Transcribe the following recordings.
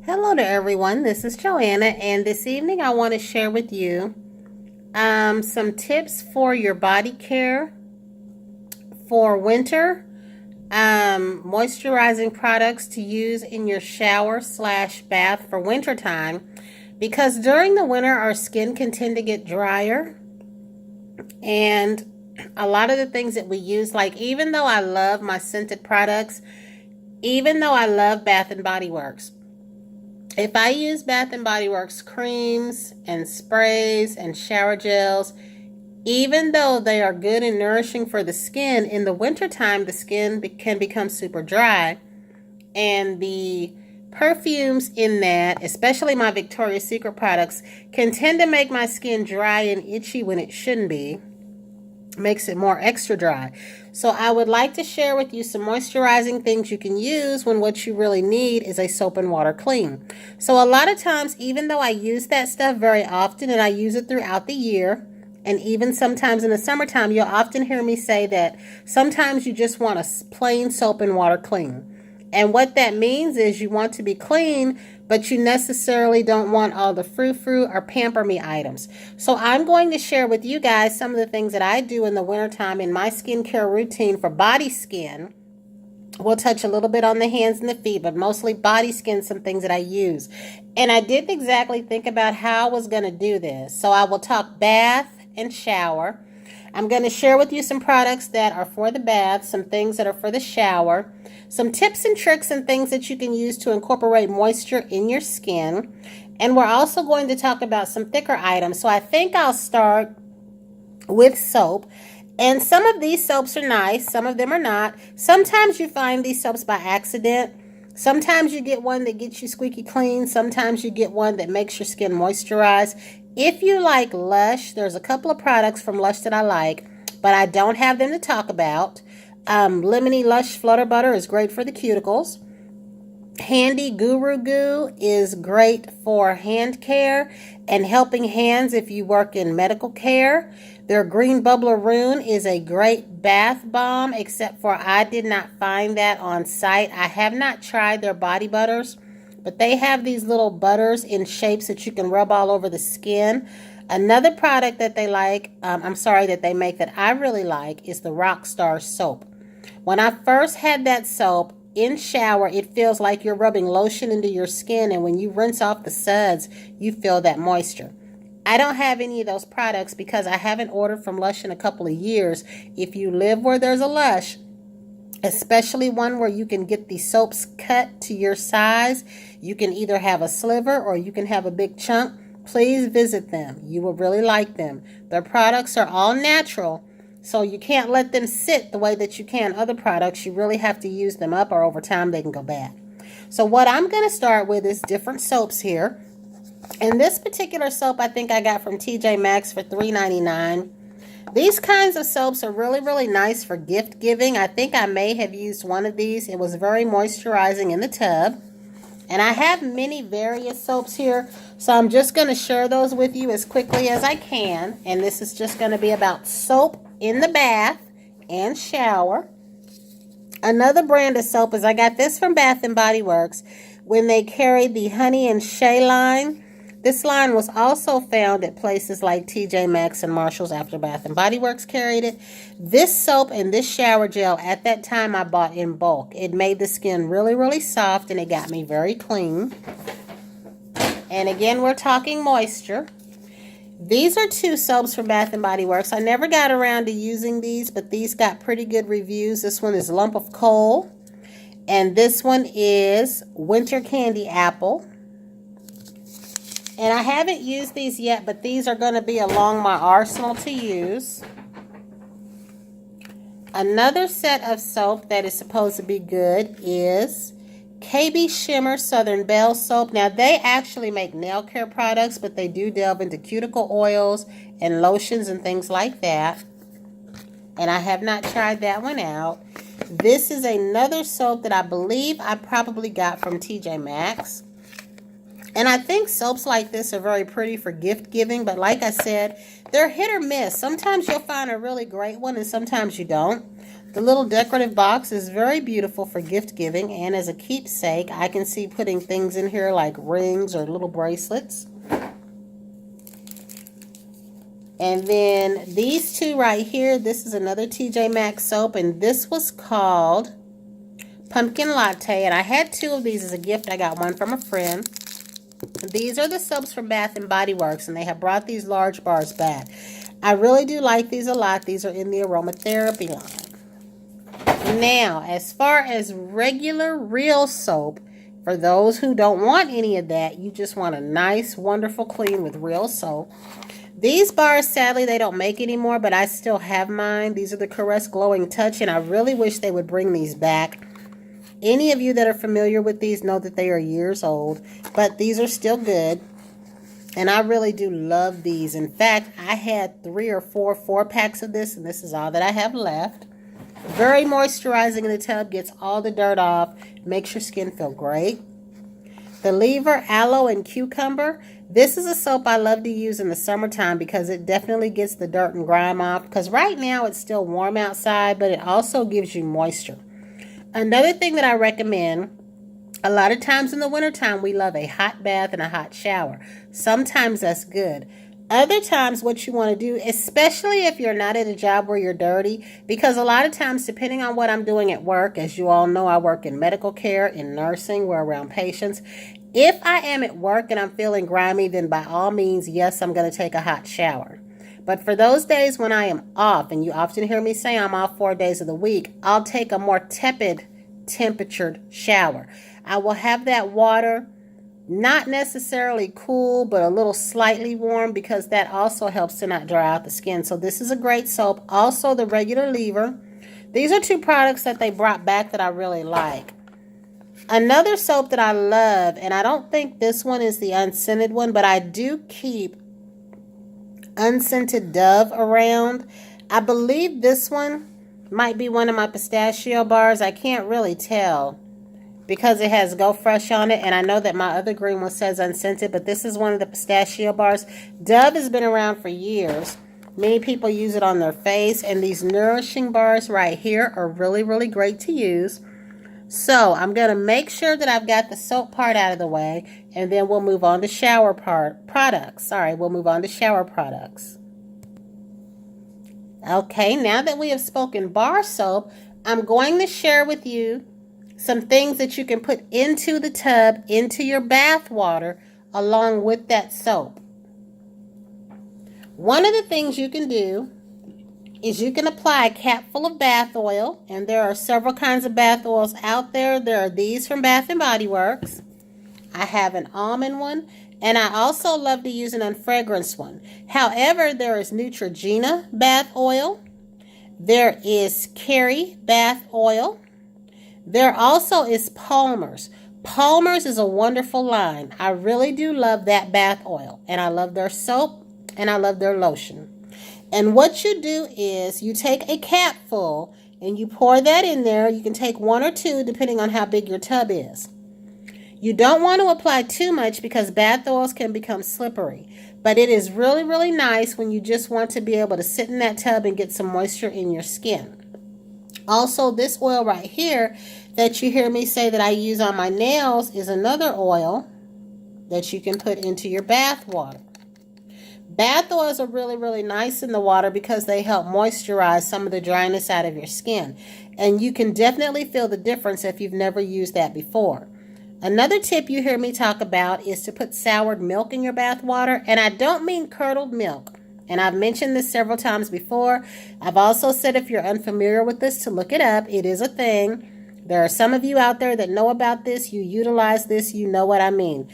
Hello to everyone, this is Joanna, and this evening I want to share with you some tips for your body care for winter, moisturizing products to use in your shower slash bath for winter time, because during the winter our skin can tend to get drier, and a lot of the things that we use, like even though I love my scented products, even though I love Bath and Body Works, if I use Bath and Body Works creams and sprays and shower gels, even though they are good and nourishing for the skin, in the wintertime the skin can become super dry. And the perfumes in that, especially my Victoria's Secret products, can tend to make my skin dry and itchy when it shouldn't be. Makes it more extra dry. So I would like to share with you some moisturizing things you can use when what you really need is a soap and water clean. So a lot of times, even though I use that stuff very often and I use it throughout the year, and even sometimes in the summertime, you'll often hear me say that sometimes you just want a plain soap and water clean. And what that means is you want to be clean, but you necessarily don't want all the frou-frou or pamper me items. So I'm going to share with you guys some of the things that I do in the wintertime in my skincare routine for body skin. We'll touch a little bit on the hands and the feet, but mostly body skin, some things that I use. And I didn't exactly think about how I was going to do this. So I will talk bath and shower. I'm going to share with you some products that are for the bath, some things that are for the shower, some tips and tricks and things that you can use to incorporate moisture in your skin. And we're also going to talk about some thicker items. So I think I'll start with soap. And some of these soaps are nice, some of them are not. Sometimes you find these soaps by accident. Sometimes you get one that gets you squeaky clean. Sometimes you get one that makes your skin moisturize. If you like Lush, there's a couple of products from Lush that I like, but I don't have them to talk about. Lemony Lush Flutter Butter is great for the cuticles. Handy Guru Goo is great for hand care and helping hands if you work in medical care. Their Green Bubbler Rune is a great bath bomb, except for I did not find that on site. I have not tried their body butters, but they have these little butters in shapes that you can rub all over the skin. Another product that they that they make that I really like is the Rockstar soap. When I first had that soap in shower, it feels like you're rubbing lotion into your skin, and when you rinse off the suds, you feel that moisture. I don't have any of those products because I haven't ordered from Lush in a couple of years. If you live where there's a Lush, especially one where you can get the soaps cut to your size, you can either have a sliver or you can have a big chunk, please visit them. You will really like them. Their products are all natural, so you can't let them sit the way that you can other products. You really have to use them up, or over time they can go bad. So what I'm going to start with is different soaps here. And this particular soap I think I got from TJ Maxx for $3.99. These kinds of soaps are really, really nice for gift giving. I think I may have used one of these. It was very moisturizing in the tub. And I have many various soaps here, so I'm just going to share those with you as quickly as I can. And this is just going to be about soap in the bath and shower. Another brand of soap is, I got this from Bath and Body Works when they carried the Honey and Shea line. This line was also found at places like TJ Maxx and Marshall's after Bath and Body Works carried it. This soap and this shower gel, at that time I bought in bulk. It made the skin really, really soft, and it got me very clean. And again, we're talking moisture. These are two soaps from Bath and Body Works. I never got around to using these, but these got pretty good reviews. This one is Lump of Coal, and this one is Winter Candy Apple. And I haven't used these yet, but these are going to be along my arsenal to use. Another set of soap that is supposed to be good is KB Shimmer Southern Belle Soap. Now, they actually make nail care products, but they do delve into cuticle oils and lotions and things like that. And I have not tried that one out. This is another soap that I believe I probably got from TJ Maxx. And I think soaps like this are very pretty for gift giving, but like I said, they're hit or miss. Sometimes you'll find a really great one and sometimes you don't. The little decorative box is very beautiful for gift giving, and as a keepsake, I can see putting things in here like rings or little bracelets. And then these two right here, this is another TJ Maxx soap, and this was called Pumpkin Latte, and I had two of these as a gift. I got one from a friend. These are the soaps from Bath and Body Works, and they have brought these large bars back. I really do like these a lot. These are in the aromatherapy line. Now, as far as regular real soap, for those who don't want any of that, you just want a nice, wonderful clean with real soap. These bars, sadly, they don't make anymore, but I still have mine. These are the Caress Glowing Touch, and I really wish they would bring these back. Any of you that are familiar with these know that they are years old, but these are still good, and I really do love these. In fact, I had 3 or 4 4-packs of this, and this is all that I have left. Very moisturizing in the tub, gets all the dirt off, makes your skin feel great. The Lever Aloe and Cucumber. This is a soap I love to use in the summertime because it definitely gets the dirt and grime off, because right now it's still warm outside, but it also gives you moisture. Another thing that I recommend, a lot of times in the wintertime, we love a hot bath and a hot shower. Sometimes that's good. Other times what you want to do, especially if you're not at a job where you're dirty, because a lot of times, depending on what I'm doing at work, as you all know, I work in medical care, in nursing, we're around patients. If I am at work and I'm feeling grimy, then by all means, yes, I'm going to take a hot shower. But for those days when I am off, and you often hear me say I'm off 4 days of the week, I'll take a more tepid temperatured shower. I will have that water not necessarily cool, but a little slightly warm, because that also helps to not dry out the skin. So this is a great soap. Also the regular Lever. These are 2 products that they brought back that I really like. Another soap that I love, and I don't think this one is the unscented one, but I do keep unscented Dove around. I believe this one might be one of my pistachio bars. I can't really tell because it has Go Fresh on it, and I know that my other green one says unscented, but this is one of the pistachio bars. Dove has been around for years. Many people use it on their face, and these nourishing bars right here are really, really great to use. So I'm going to make sure that I've got the soap part out of the way, and then we'll move on to shower products. We'll move on to shower products. Okay, now that we have spoken bar soap, I'm going to share with you some things that you can put into the tub, into your bath water, along with that soap. One of the things you can do is you can apply a cap full of bath oil, and there are several kinds of bath oils out there. There are these from Bath and Body Works. I have an almond one, and I also love to use an unfragranced one. However, there is Neutrogena bath oil. There is Kerry bath oil. There also is Palmer's. Palmer's is a wonderful line. I really do love that bath oil, and I love their soap, and I love their lotion. And what you do is you take a cap full and you pour that in there. You can take 1 or 2 depending on how big your tub is. You don't want to apply too much because bath oils can become slippery. But it is really, really nice when you just want to be able to sit in that tub and get some moisture in your skin. Also, this oil right here that you hear me say that I use on my nails is another oil that you can put into your bath water. Bath oils are really, really nice in the water because they help moisturize some of the dryness out of your skin. And you can definitely feel the difference if you've never used that before. Another tip you hear me talk about is to put soured milk in your bath water. And I don't mean curdled milk. And I've mentioned this several times before. I've also said if you're unfamiliar with this to look it up. It is a thing. There are some of you out there that know about this. You utilize this. You know what I mean.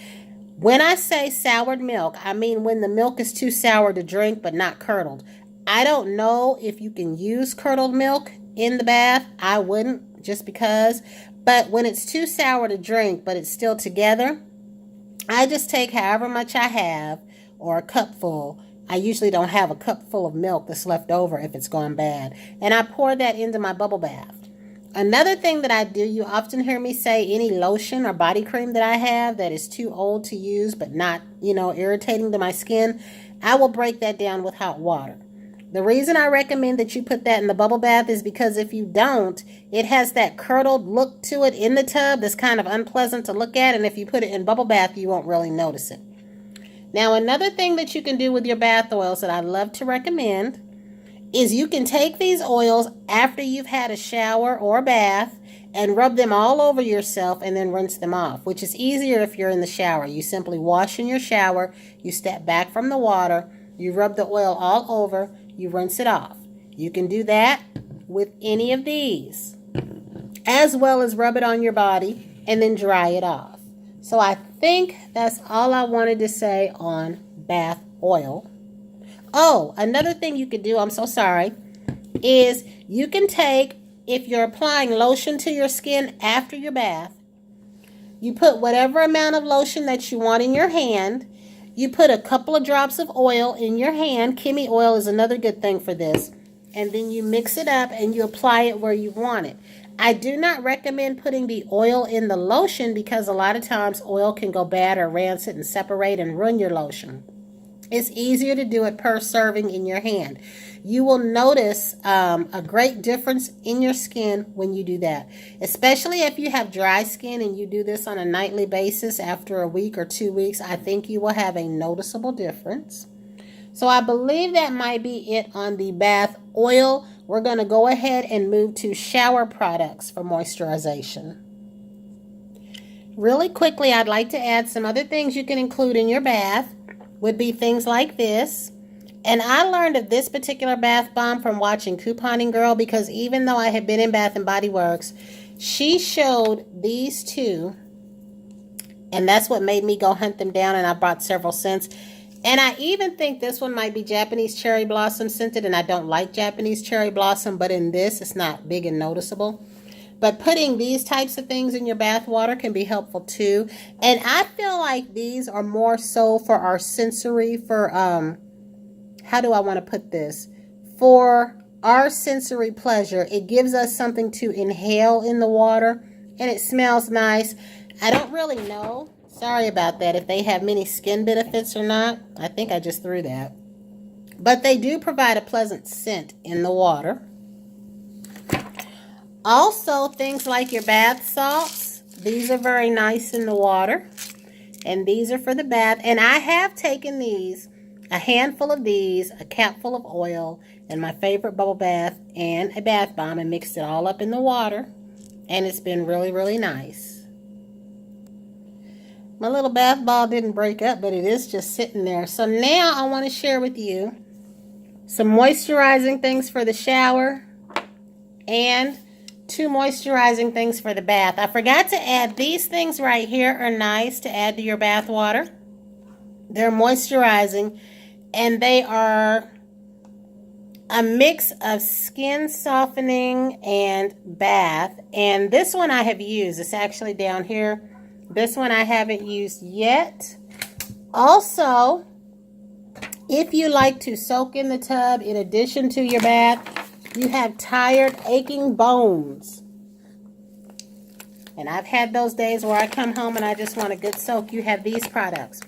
When I say soured milk, I mean when the milk is too sour to drink but not curdled. I don't know if you can use curdled milk in the bath. I wouldn't, just because. But when it's too sour to drink but it's still together, I just take however much I have, or a cup full. I usually don't have a cup full of milk that's left over if it's gone bad. And I pour that into my bubble bath. Another thing that I do, you often hear me say any lotion or body cream that I have that is too old to use but not, irritating to my skin, I will break that down with hot water. The reason I recommend that you put that in the bubble bath is because if you don't, it has that curdled look to it in the tub that's kind of unpleasant to look at, and if you put it in bubble bath, you won't really notice it. Now, another thing that you can do with your bath oils that I love to recommend is you can take these oils after you've had a shower or a bath and rub them all over yourself and then rinse them off, which is easier if you're in the shower. You simply wash in your shower, you step back from the water, you rub the oil all over, you rinse it off. You can do that with any of these, as well as rub it on your body and then dry it off. So I think that's all I wanted to say on bath oil. Oh, another thing you could do, I'm so sorry, is you can take, if you're applying lotion to your skin after your bath, you put whatever amount of lotion that you want in your hand. You put a couple of drops of oil in your hand. Kimmy oil is another good thing for this. And then you mix it up and you apply it where you want it. I do not recommend putting the oil in the lotion because a lot of times oil can go bad or rancid and separate and ruin your lotion. It's easier to do it per serving in your hand. You will notice a great difference in your skin when you do that, especially if you have dry skin and you do this on a nightly basis after a week or 2 weeks. I think you will have a noticeable difference. So I believe that might be it on the bath oil. We're going to go ahead and move to shower products for moisturization. Really quickly, I'd like to add some other things you can include in your bath. Would be things like this. And I learned of this particular bath bomb from watching Couponing Girl, because even though I had been in Bath and Body Works, she showed these two, and that's what made me go hunt them down, and I bought several scents. And I even think this one might be Japanese Cherry Blossom scented, and I don't like Japanese Cherry Blossom, but in this, it's not big and noticeable. But putting these types of things in your bath water can be helpful too. And I feel like these are more so for our sensory, for, how do I want to put this? For our sensory pleasure. It gives us something to inhale in the water, and it smells nice. I don't really know, sorry about that, if they have many skin benefits or not. I think I just threw that. But they do provide a pleasant scent in the water. Also, things like your bath salts. These are very nice in the water. And these are for the bath. And I have taken these, a handful of these, a capful of oil, and my favorite bubble bath, and a bath bomb, and mixed it all up in the water. And it's been really, really nice. My little bath ball didn't break up, but it is just sitting there. So now I want to share with you some moisturizing things for the shower and 2 moisturizing things for the bath. I forgot to add these things right here are nice to add to your bath water. They're moisturizing, and they are a mix of skin softening and bath. And this one I have used. It's actually down here. This one I haven't used yet. Also, if you like to soak in the tub in addition to your bath, you have tired, aching bones. And I've had those days where I come home and I just want a good soak. You have these products.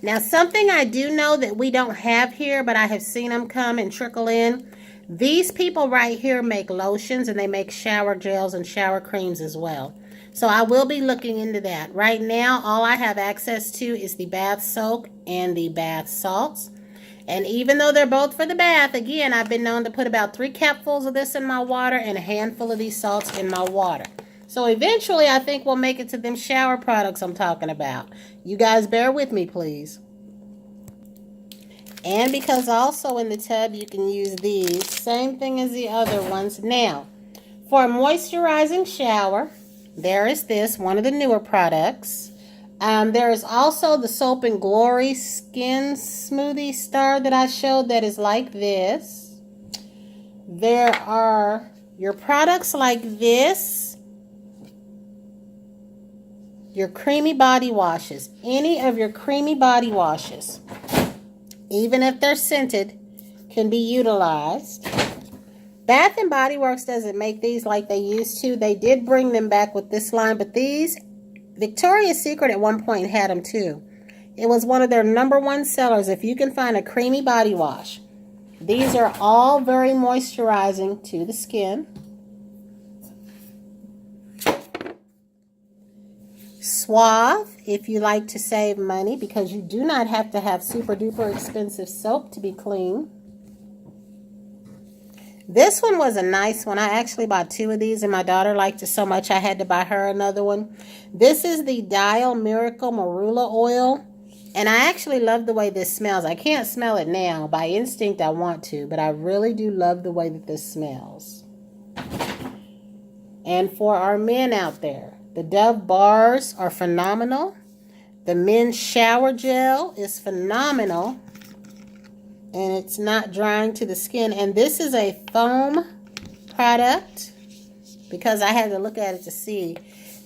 Now, something I do know that we don't have here, but I have seen them come and trickle in. These people right here make lotions, and they make shower gels and shower creams as well. So I will be looking into that. Right now, all I have access to is the bath soak and the bath salts. And even though they're both for the bath, again, I've been known to put about 3 capfuls of this in my water and a handful of these salts in my water. So eventually, I think we'll make it to them shower products I'm talking about. You guys bear with me, please. And because also in the tub, you can use these. Same thing as the other ones. Now, for a moisturizing shower, there is this, one of the newer products. There is also the Soap and Glory Skin Smoothie Star that I showed that is like this. There are your products like this. Your creamy body washes. Any of your creamy body washes, even if they're scented, can be utilized. Bath and Body Works doesn't make these like they used to. They did bring them back with this line, but these, Victoria's Secret at one point had them too. It was one of their #1 sellers. If you can find a creamy body wash These are all very moisturizing to the skin. Suave, if you like to save money, because you do not have to have super duper expensive soap to be clean. This one was a nice one. I actually bought 2 of these, and my daughter liked it so much I had to buy her another one. This is the Dial Miracle Marula Oil, and I actually love the way this smells. I can't smell it now. By instinct, I want to, but I really do love the way that this smells. And for our men out there, the Dove bars are phenomenal. The men's shower gel is phenomenal. And it's not drying to the skin. And this is a foam product, because I had to look at it to see.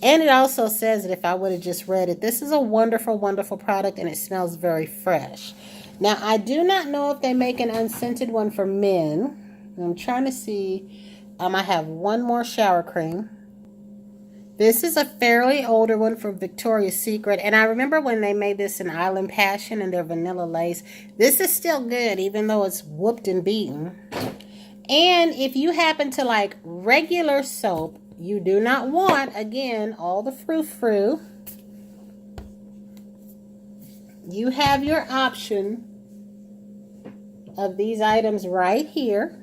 And it also says that if I would have just read it, this is a wonderful, wonderful product, and it smells very fresh. Now, I do not know if they make an unscented one for men. I'm trying to see. I have one more shower cream. This is a fairly older one from Victoria's Secret. And I remember when they made this in Island Passion and their vanilla lace. This is still good, even though it's whooped and beaten. And if you happen to like regular soap, you do not want, again, all the frou-frou. You have your option of these items right here.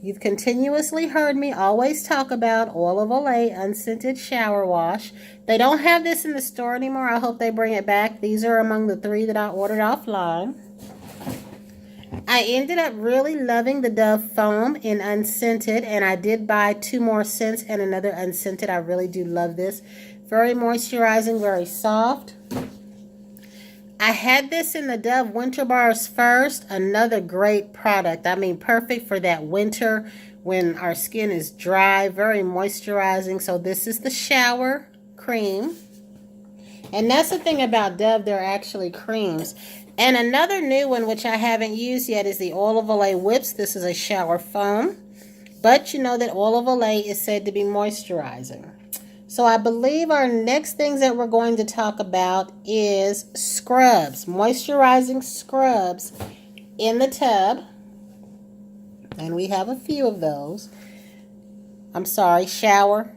You've continuously heard me always talk about Oil of Olay Unscented Shower Wash. They don't have this in the store anymore. I hope they bring it back. These are among the 3 that I ordered offline. I ended up really loving the Dove Foam in Unscented, and I did buy 2 more scents and another unscented. I really do love this. Very moisturizing, very soft. I had this in the Dove Winter Bars first. Another great product. I mean, perfect for that winter when our skin is dry. Very moisturizing. So this is the shower cream. And that's the thing about Dove. They're actually creams. And another new one, which I haven't used yet, is the Oil of Olay Whips. This is a shower foam. But you know that Oil of Olay is said to be moisturizing. So I believe our next things that we're going to talk about is scrubs, moisturizing scrubs in the tub. And we have a few of those. Shower.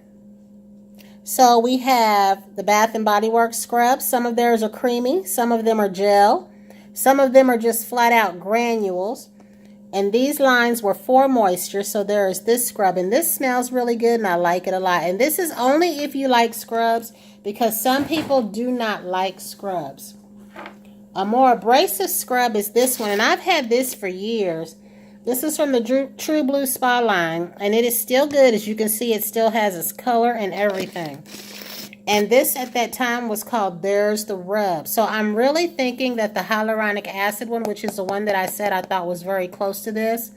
So we have the Bath and Body Works scrubs. Some of theirs are creamy. Some of them are gel. Some of them are just flat out granules. And these lines were for moisture, so there is this scrub. And this smells really good, and I like it a lot. And this is only if you like scrubs, because some people do not like scrubs. A more abrasive scrub is this one, and I've had this for years. This is from the True Blue Spa line, and it is still good. As you can see, it still has its color and everything. And this at that time was called There's the Rub. So I'm really thinking that the hyaluronic acid one, which is the one that I said I thought was very close to this,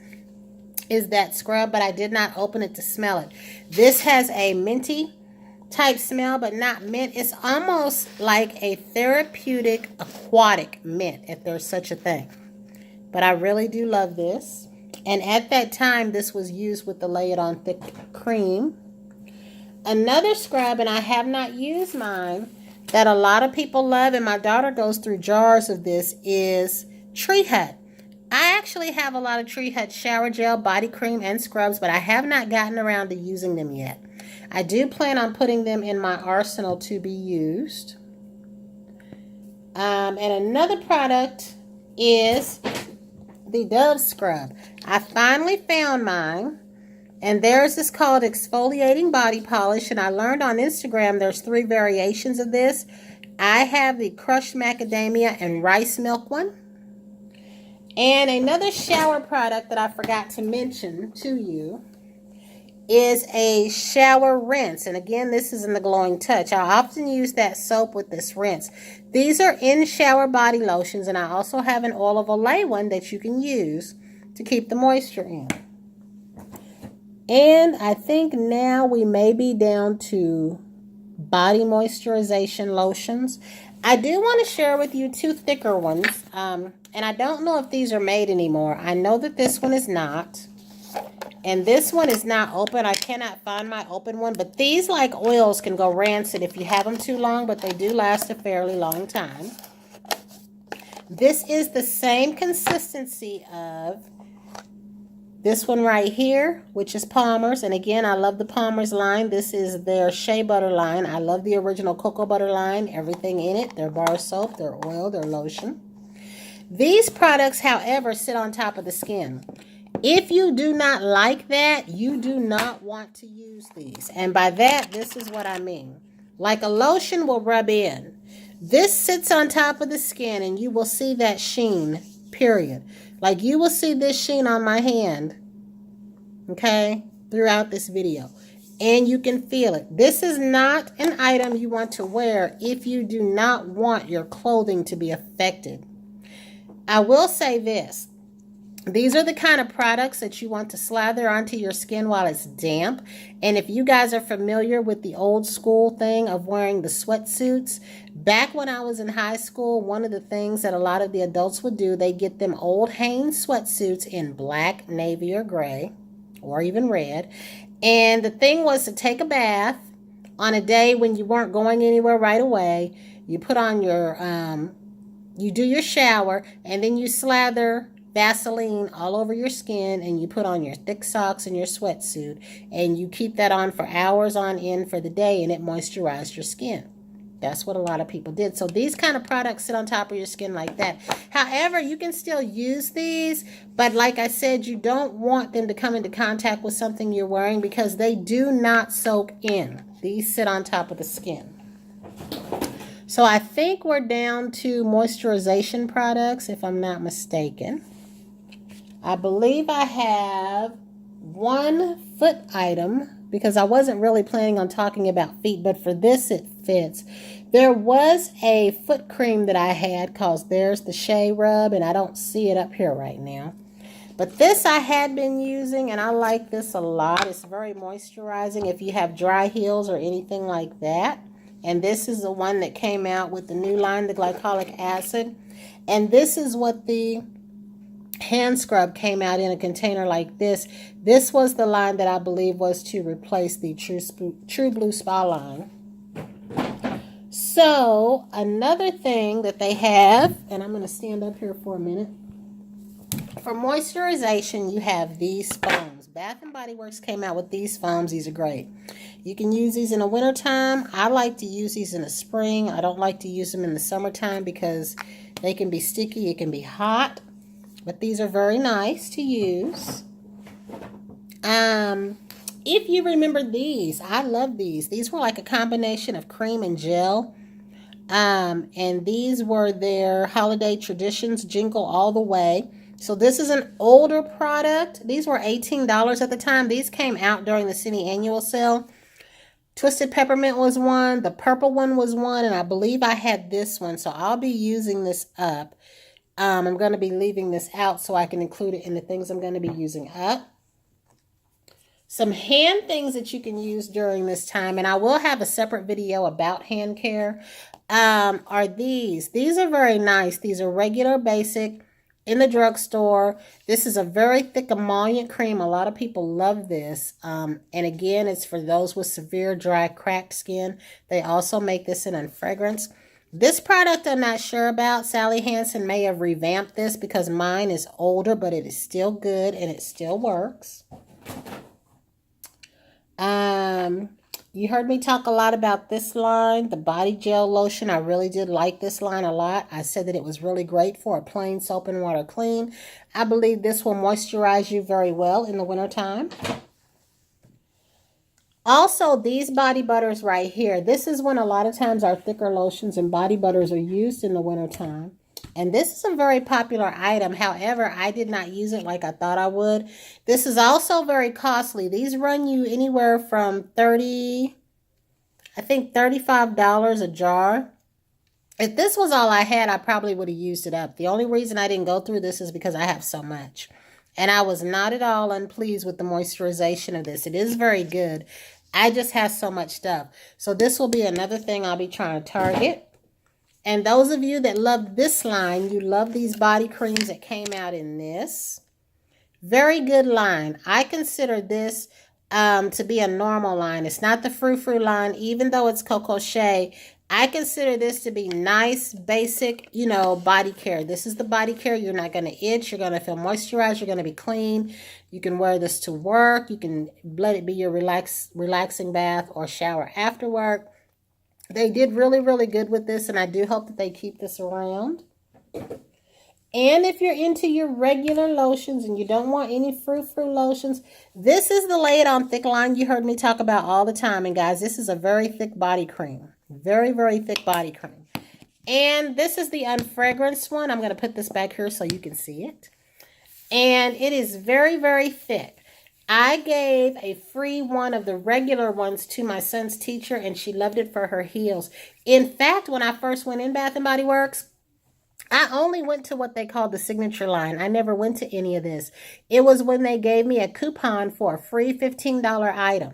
is that scrub, but I did not open it to smell it. This has a minty type smell, but not mint. It's almost like a therapeutic aquatic mint, if there's such a thing. But I really do love this. And at that time, this was used with the Lay It On Thick cream. Another scrub, and I have not used mine, that a lot of people love, and my daughter goes through jars of this, is Tree Hut. I actually have a lot of Tree Hut shower gel, body cream, and scrubs, but I have not gotten around to using them yet. I do plan on putting them in my arsenal to be used. And another product is the Dove scrub. I finally found mine. And theirs is called Exfoliating Body Polish. And I learned on Instagram there's 3 variations of this. I have the crushed macadamia and rice milk one. And another shower product that I forgot to mention to you is a shower rinse. And again, this is in the Glowing Touch. I often use that soap with this rinse. These are in-shower body lotions. And I also have an Oil of Olay one that you can use to keep the moisture in. And I think now we may be down to body moisturization lotions. I do want to share with you 2 thicker ones. And I don't know if these are made anymore. I know that this one is not. And this one is not open. I cannot find my open one. But these, like oils, can go rancid if you have them too long. But they do last a fairly long time. This is the same consistency of this one right here, which is Palmer's. And again, I love the Palmer's line. This is their shea butter line. I love the original cocoa butter line. Everything in it. Their bar soap, their oil, their lotion. These products, however, sit on top of the skin. If you do not like that, you do not want to use these. And by that, this is what I mean. Like a lotion will rub in. This sits on top of the skin and you will see that sheen, period. Like you will see this sheen on my hand, okay, throughout this video. And you can feel it. This is not an item you want to wear if you do not want your clothing to be affected. I will say this. These are the kind of products that you want to slather onto your skin while it's damp. And if you guys are familiar with the old school thing of wearing the sweatsuits, back when I was in high school, one of the things that a lot of the adults would do, they get them old Hanes sweatsuits in black, navy, or gray, or even red. And the thing was to take a bath on a day when you weren't going anywhere right away. You put on your, you do your shower, and then you slather Vaseline all over your skin, and you put on your thick socks and your sweatsuit, and you keep that on for hours on end for the day, and it moisturized your skin. That's what a lot of people did. So these kind of products sit on top of your skin like that. However, you can still use these, but like I said, you don't want them to come into contact with something you're wearing because they do not soak in. These sit on top of the skin. So I think we're down to moisturization products, if I'm not mistaken. I believe I have one foot item because I wasn't really planning on talking about feet, but for this it fits. There was a foot cream that I had called There's the Shea Rub, and I don't see it up here right now. But this I had been using, and I like this a lot. It's very moisturizing if you have dry heels or anything like that. And this is the one that came out with the new line, the glycolic acid. And this is what the hand scrub came out in a container like this. This was the line that I believe was to replace the True Blue Spa line. So another thing that they have, and I'm going to stand up here for a minute. For moisturization, you have these foams. Bath and Body Works came out with these foams. These are great. You can use these in the wintertime. I like to use these in the spring. I don't like to use them in the summertime because they can be sticky. It can be hot. But these are very nice to use. If you remember these, I love these. These were like a combination of cream and gel. And these were their Holiday Traditions Jingle All the Way. So this is an older product. These were $18 at the time. These came out during the Cine Annual Sale. Twisted Peppermint was one. The purple one was one. And I believe I had this one. So I'll be using this up. I'm going to be leaving this out so I can include it in the things I'm going to be using up. Some hand things that you can use during this time, and I will have a separate video about hand care, are these. These are very nice. These are regular, basic, in the drugstore. This is a very thick emollient cream. A lot of people love this. And again, it's for those with severe, dry, cracked skin. They also make this in fragrance. This product I'm not sure about. Sally Hansen may have revamped this because mine is older, but it is still good and it still works. You heard me talk a lot about this line, the body gel lotion. I really did like this line a lot. I said that it was really great for a plain soap and water clean. I believe this will moisturize you very well in the wintertime. Also, these body butters right here. This is when a lot of times our thicker lotions and body butters are used in the wintertime. And this is a very popular item. However, I did not use it like I thought I would. This is also very costly. These run you anywhere from $35 a jar. If this was all I had, I probably would have used it up. The only reason I didn't go through this is because I have so much. And I was not at all unpleased with the moisturization of this. It is very good. I just have so much stuff. So this will be another thing I'll be trying to target. And those of you that love this line, you love these body creams that came out in this. Very good line. I consider this to be a normal line. It's not the frou-frou line. Even though it's Coco Shea, I consider this to be nice, basic, you know, body care. This is the body care. You're not going to itch. You're going to feel moisturized. You're going to be clean. You can wear this to work. You can let it be your relaxing bath or shower after work. They did really, really good with this, and I do hope that they keep this around. And if you're into your regular lotions and you don't want any frou-frou lotions, this is the Lay It On Thick line you heard me talk about all the time. And guys, this is a very thick body cream. Very, very thick body cream. And this is the unfragranced one. I'm going to put this back here so you can see it. And it is very, very thick. I gave a free one of the regular ones to my son's teacher, and she loved it for her heels. In fact, when I first went in Bath & Body Works, I only went to what they call the signature line. I never went to any of this. It was when they gave me a coupon for a free $15 item.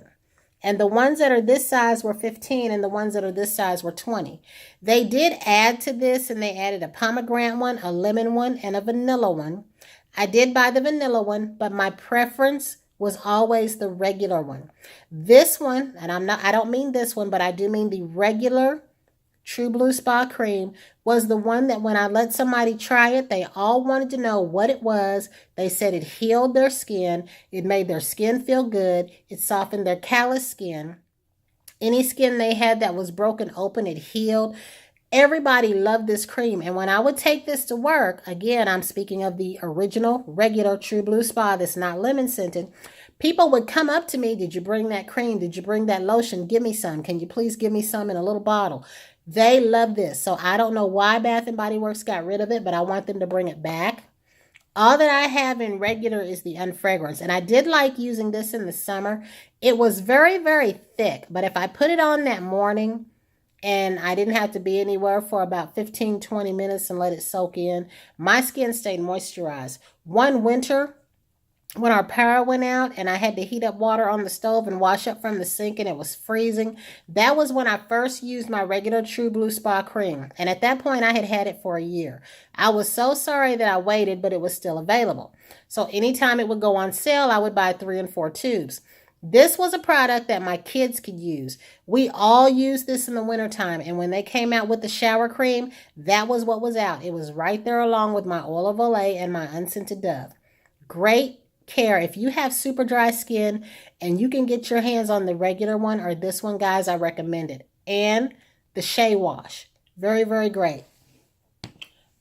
And the ones that are this size were $15 and the ones that are this size were $20. They did add to this, and they added a pomegranate one, a lemon one, and a vanilla one. I did buy the vanilla one, but my preference was always the regular one. This one, and I don't mean this one, but I do mean the regular True Blue Spa Cream, was the one that when I let somebody try it, they all wanted to know what it was. They said it healed their skin. It made their skin feel good. It softened their callous skin. Any skin they had that was broken open, it healed. Everybody loved this cream. And when I would take this to work, again, I'm speaking of the original, regular True Blue Spa that's not lemon scented. People would come up to me, did you bring that cream? Did you bring that lotion? Give me some. Can you please give me some in a little bottle? They love this. So I don't know why Bath & Body Works got rid of it, but I want them to bring it back. All that I have in regular is the unfragrance. And I did like using this in the summer. It was very, very thick. But if I put it on that morning and I didn't have to be anywhere for about 15, 20 minutes and let it soak in, my skin stayed moisturized. One winter, when our power went out and I had to heat up water on the stove and wash up from the sink and it was freezing, that was when I first used my regular True Blue Spa Cream. And at that point, I had had it for a year. I was so sorry that I waited, but it was still available. So anytime it would go on sale, I would buy 3 and 4 tubes. This was a product that my kids could use. We all used this in the wintertime. And when they came out with the shower cream, that was what was out. It was right there along with my Oil of Olay and my Unscented Dove. Great care. If you have super dry skin and you can get your hands on the regular one or this one, guys, I recommend it. And the Shea Wash. Very, very great.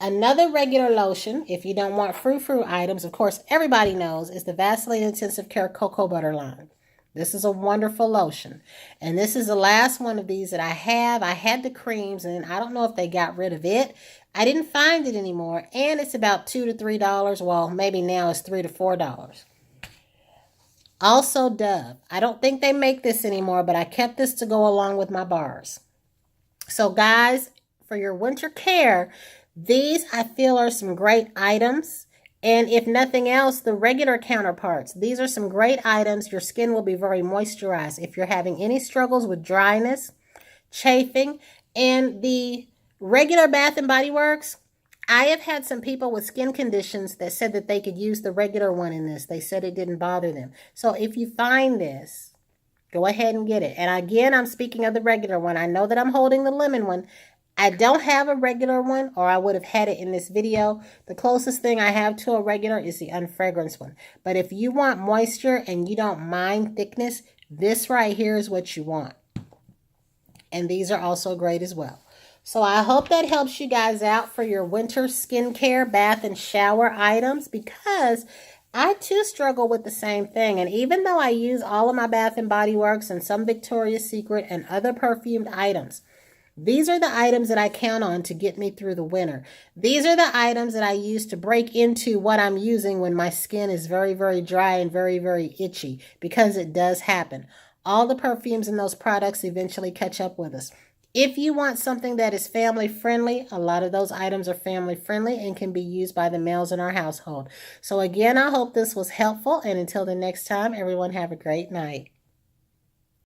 Another regular lotion, if you don't want frou-frou items, of course, everybody knows, is the Vaseline Intensive Care Cocoa Butter line. This is a wonderful lotion. And this is the last one of these that I have. I had the creams, and I don't know if they got rid of it. I didn't find it anymore. And it's about $2 to $3. Well, maybe now it's $3 to $4. Also Dove. I don't think they make this anymore, but I kept this to go along with my bars. So guys, for your winter care, these I feel are some great items. And if nothing else, the regular counterparts. These are some great items. Your skin will be very moisturized. If you're having any struggles with dryness, chafing, and the regular Bath & Body Works, I have had some people with skin conditions that said that they could use the regular one in this. They said it didn't bother them. So if you find this, go ahead and get it. And again, I'm speaking of the regular one. I know that I'm holding the lemon one. I don't have a regular one, or I would have had it in this video. The closest thing I have to a regular is the unfragranced one. But if you want moisture and you don't mind thickness, this right here is what you want. And these are also great as well. So I hope that helps you guys out for your winter skincare, bath, and shower items, because I too struggle with the same thing. And even though I use all of my Bath & Body Works and some Victoria's Secret and other perfumed items, these are the items that I count on to get me through the winter. These are the items that I use to break into what I'm using when my skin is very, very dry and very, very itchy, because it does happen. All the perfumes and those products eventually catch up with us. If you want something that is family friendly, a lot of those items are family friendly and can be used by the males in our household. So again, I hope this was helpful. And until the next time, everyone have a great night.